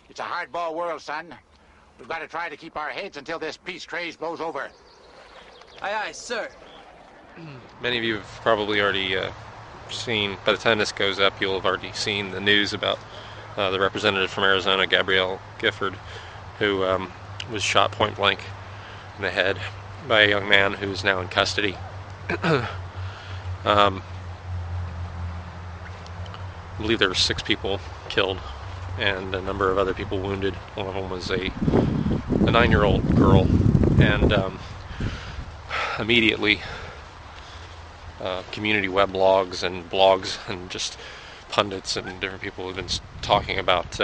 It's a hardball world, son. We've got to try to keep our heads until this peace craze blows over. Aye, aye, sir. Many of you have probably already seen, by the time this goes up, you'll have already seen the news about the representative from Arizona, Gabrielle Gifford, who was shot point blank in the head by a young man who is now in custody. I believe there were 6 people killed and a number of other people wounded. One of them was a 9-year-old girl, and immediately community web blogs and just pundits and different people have been talking about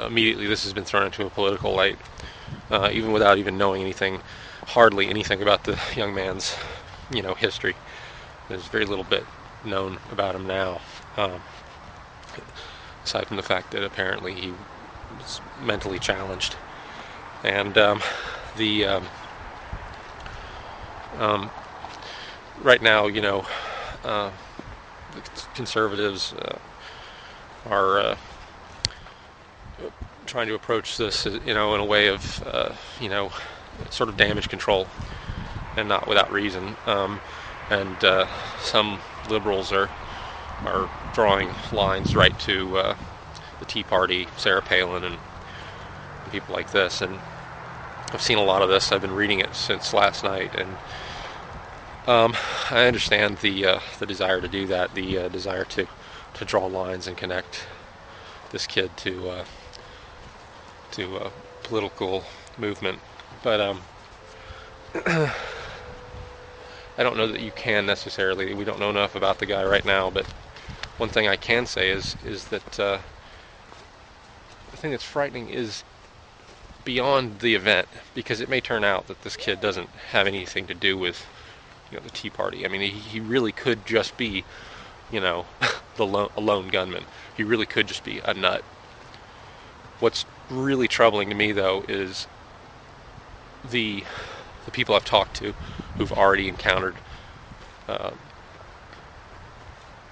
immediately this has been thrown into a political light, even without even knowing hardly anything about the young man's history. There's very little bit known about him now, aside from the fact that apparently he was mentally challenged. And right now, the conservatives are trying to approach this, in a way of, sort of damage control, and not without reason. And some liberals are drawing lines right to the Tea Party, Sarah Palin, and people like this. And I've seen a lot of this. I've been reading it since last night, and I understand the desire to do that, the desire to draw lines and connect this kid to a political movement, but I don't know that you can necessarily. We don't know enough about the guy right now, but one thing I can say is that the thing that's frightening is beyond the event, because it may turn out that this kid doesn't have anything to do with the Tea Party. I mean, he really could just be a lone gunman. He really could just be a nut. What's really troubling to me, though, is the people I've talked to who've already encountered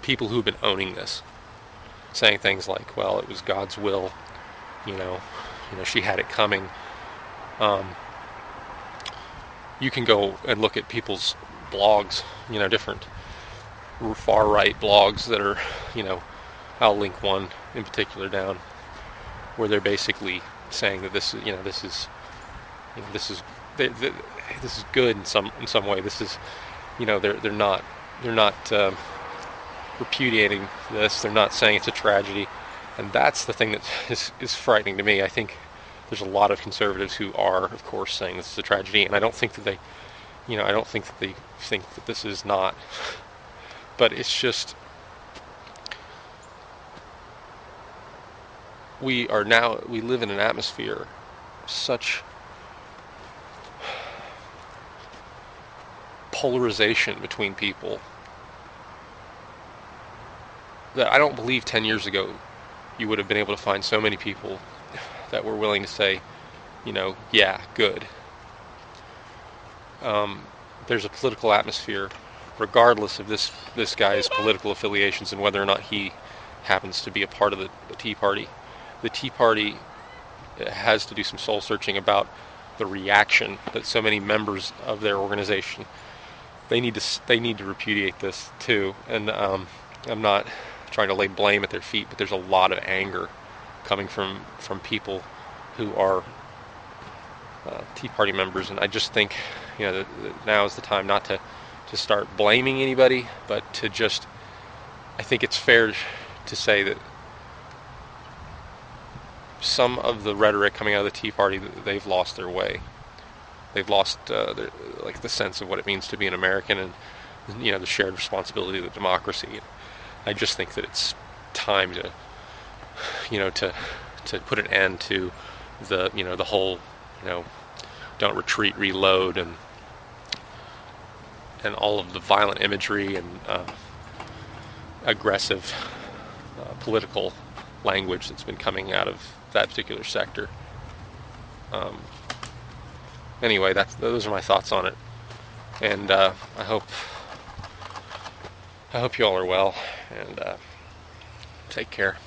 people who've been owning this, saying things like, well, it was God's will, she had it coming. You can go and look at people's blogs, different far-right blogs that are, I'll link one in particular down, where they're basically saying that this is good in some way. This is, they're not repudiating this. They're not saying it's a tragedy, and that's the thing that is frightening to me. I think there's a lot of conservatives who are, of course, saying this is a tragedy, and I don't think that they think that this is not. But it's just, we live in an atmosphere of such polarization between people that I don't believe 10 years ago you would have been able to find so many people that were willing to say, yeah, good. There's a political atmosphere, regardless of this guy's political affiliations and whether or not he happens to be a part of the Tea Party. The Tea Party has to do some soul searching about the reaction that so many members of their organization, they need to repudiate this too. And I'm not trying to lay blame at their feet, but there's a lot of anger coming from people who are Tea Party members, and I just think that now is the time not to start blaming anybody, but to just, I think it's fair to say that some of the rhetoric coming out of the Tea Party, they've lost their way. They've lost the sense of what it means to be an American, and the shared responsibility of the democracy. I just think that it's time to put an end to the whole don't retreat, reload, and all of the violent imagery and aggressive political language that's been coming out of that particular sector. Anyway, those are my thoughts on it, and I hope you all are well, and take care.